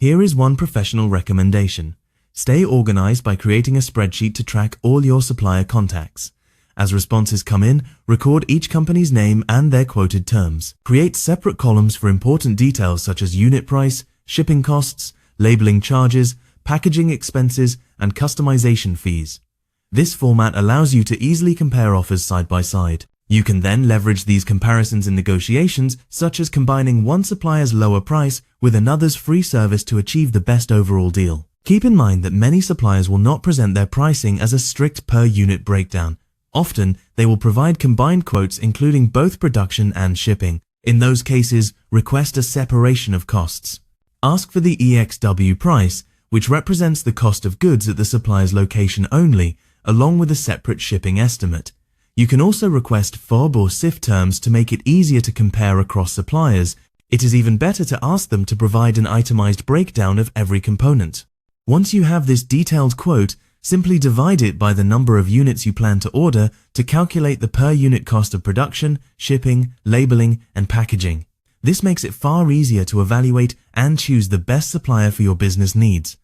Here is one professional recommendation. Stay organized by creating a spreadsheet to track all your supplier contacts. As responses come in, record each company's name and their quoted terms. Create separate columns for important details such as unit price, shipping costs, labeling charges, packaging expenses, and customization fees. This format allows you to easily compare offers side by side. You can then leverage these comparisons in negotiations, such as combining one supplier's lower price with another's free service to achieve the best overall deal. Keep in mind that many suppliers will not present their pricing as a strict per-unit breakdown. Often, they will provide combined quotes including both production and shipping. In those cases, request a separation of costs. Ask for the EXW price, which represents the cost of goods at the supplier's location only, along with a separate shipping estimate. You can also request FOB or CIF terms to make it easier to compare across suppliers. It is even better to ask them to provide an itemized breakdown of every component. Once you have this detailed quote, simply divide it by the number of units you plan to order to calculate the per-unit cost of production, shipping, labeling, and packaging. This makes it far easier to evaluate and choose the best supplier for your business needs.